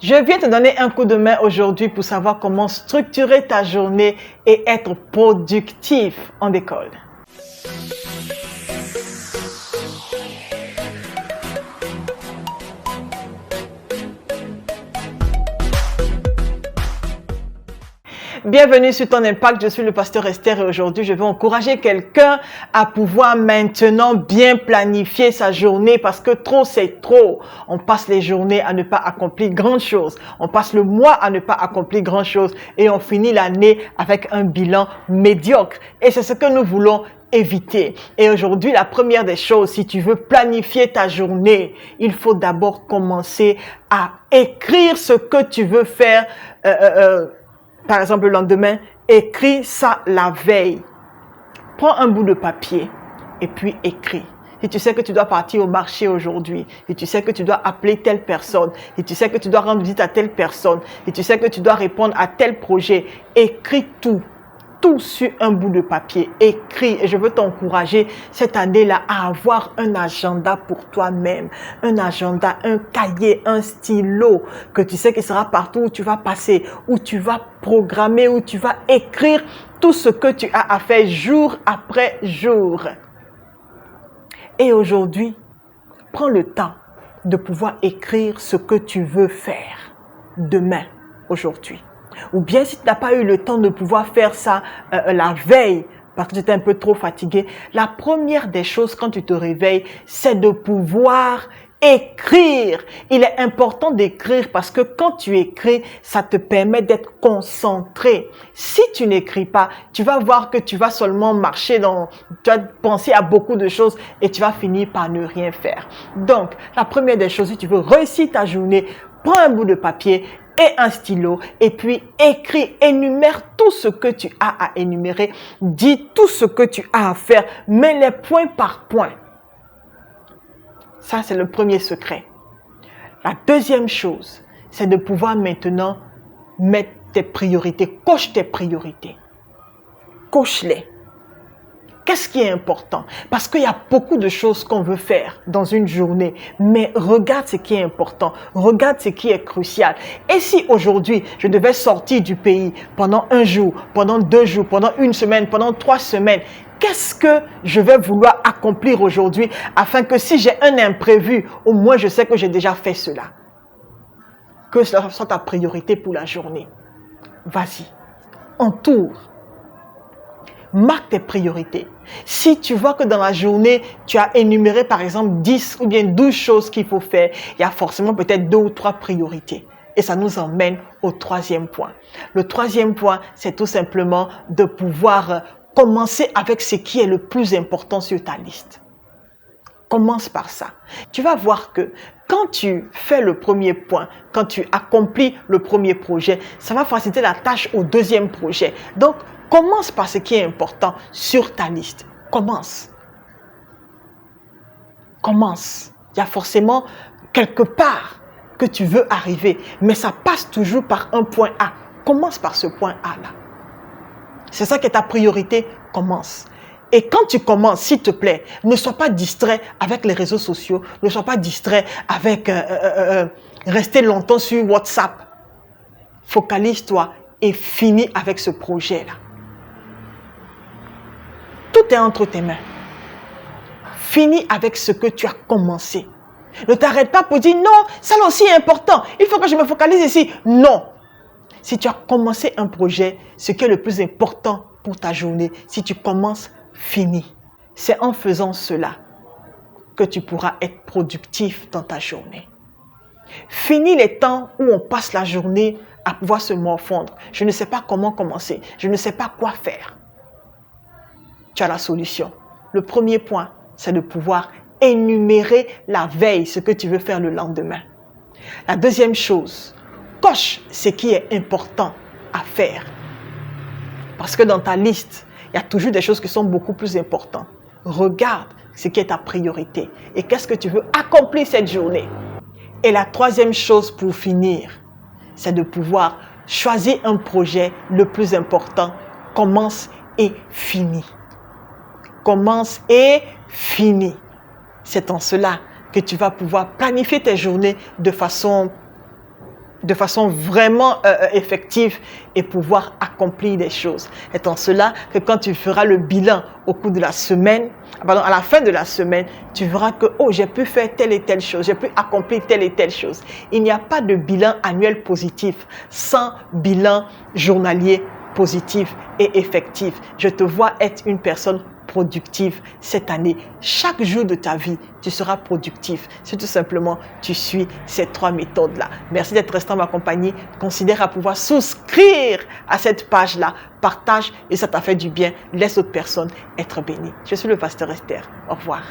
Je viens te donner un coup de main aujourd'hui pour savoir comment structurer ta journée et être productif en école. Bienvenue sur Ton Impact, je suis le pasteur Esther et aujourd'hui je vais encourager quelqu'un à pouvoir maintenant bien planifier sa journée parce que trop c'est trop. On passe les journées à ne pas accomplir grand chose, on passe le mois à ne pas accomplir grand chose et on finit l'année avec un bilan médiocre et c'est ce que nous voulons éviter. Et aujourd'hui, la première des choses, si tu veux planifier ta journée, il faut d'abord commencer à écrire ce que tu veux faire. Par exemple, le lendemain, écris ça la veille. Prends un bout de papier et puis écris. Si tu sais que tu dois partir au marché aujourd'hui, et tu sais que tu dois appeler telle personne, et tu sais que tu dois rendre visite à telle personne, et tu sais que tu dois répondre à tel projet, écris tout. Tout sur un bout de papier, écris. Et je veux t'encourager cette année-là à avoir un agenda pour toi-même. Un agenda, un cahier, un stylo que tu sais qu'il sera partout où tu vas passer, où tu vas programmer, où tu vas écrire tout ce que tu as à faire jour après jour. Et aujourd'hui, prends le temps de pouvoir écrire ce que tu veux faire demain, aujourd'hui. Ou bien si tu n'as pas eu le temps de pouvoir faire ça la veille, parce que tu étais un peu trop fatigué, la première des choses quand tu te réveilles, c'est de pouvoir écrire. Il est important d'écrire parce que quand tu écris, ça te permet d'être concentré. Si tu n'écris pas, tu vas voir que tu vas seulement marcher tu vas penser à beaucoup de choses et tu vas finir par ne rien faire. Donc, la première des choses, si tu veux réussir ta journée, prends un bout de papier et un stylo et puis écris, énumère tout ce que tu as à énumérer, dis tout ce que tu as à faire, mets-les point par point. Ça, c'est le premier secret. La deuxième chose, c'est de pouvoir maintenant mettre tes priorités, coche tes priorités, coche-les. Qu'est-ce qui est important? Parce qu'il y a beaucoup de choses qu'on veut faire dans une journée, mais regarde ce qui est important, regarde ce qui est crucial. Et si aujourd'hui, je devais sortir du pays pendant un jour, pendant 2 jours, pendant 1 semaine, pendant 3 semaines, qu'est-ce que je vais vouloir accomplir aujourd'hui afin que si j'ai un imprévu, au moins je sais que j'ai déjà fait cela. Que cela soit ta priorité pour la journée. Vas-y, entoure. Marque tes priorités. Si tu vois que dans la journée, tu as énuméré par exemple 10 ou bien 12 choses qu'il faut faire, il y a forcément peut-être 2 ou 3 priorités. Et ça nous emmène au troisième point. Le troisième point, c'est tout simplement de pouvoir commencer avec ce qui est le plus important sur ta liste. Commence par ça. Tu vas voir que quand tu fais le premier point, quand tu accomplis le premier projet, ça va faciliter la tâche au deuxième projet. Donc, commence par ce qui est important sur ta liste. Commence. Commence. Il y a forcément quelque part que tu veux arriver, mais ça passe toujours par un point A. Commence par ce point A-là. C'est ça qui est ta priorité. Commence. Et quand tu commences, s'il te plaît, ne sois pas distrait avec les réseaux sociaux, ne sois pas distrait avec rester longtemps sur WhatsApp. Focalise-toi et finis avec ce projet-là. Tout est entre tes mains. Finis avec ce que tu as commencé. Ne t'arrête pas pour dire non, ça aussi est important. Il faut que je me focalise ici. Non. Si tu as commencé un projet, ce qui est le plus important pour ta journée, si tu commences, finis. C'est en faisant cela que tu pourras être productif dans ta journée. Finis les temps où on passe la journée à pouvoir se morfondre. Je ne sais pas comment commencer. Je ne sais pas quoi faire. Tu as la solution. Le premier point, c'est de pouvoir énumérer la veille ce que tu veux faire le lendemain. La deuxième chose, coche ce qui est important à faire. Parce que dans ta liste, il y a toujours des choses qui sont beaucoup plus importantes. Regarde ce qui est ta priorité et qu'est-ce que tu veux accomplir cette journée. Et la troisième chose pour finir, c'est de pouvoir choisir un projet le plus important. Commence et finis. Commence et finis. C'est en cela que tu vas pouvoir planifier tes journées de façon de façon vraiment effective et pouvoir accomplir des choses. C'est en cela que quand tu feras le bilan au cours de la semaine, pardon, à la fin de la semaine, tu verras que oh, j'ai pu faire telle et telle chose, j'ai pu accomplir telle et telle chose. Il n'y a pas de bilan annuel positif sans bilan journalier positif et effectif. Je te vois être une personne productive cette année. Chaque jour de ta vie, tu seras productif. C'est tout simplement, tu suis ces 3 méthodes-là. Merci d'être resté en ma compagnie. Considère à pouvoir souscrire à cette page-là. Partage et ça t'a fait du bien. Laisse d'autres personnes être bénies. Je suis le pasteur Esther. Au revoir.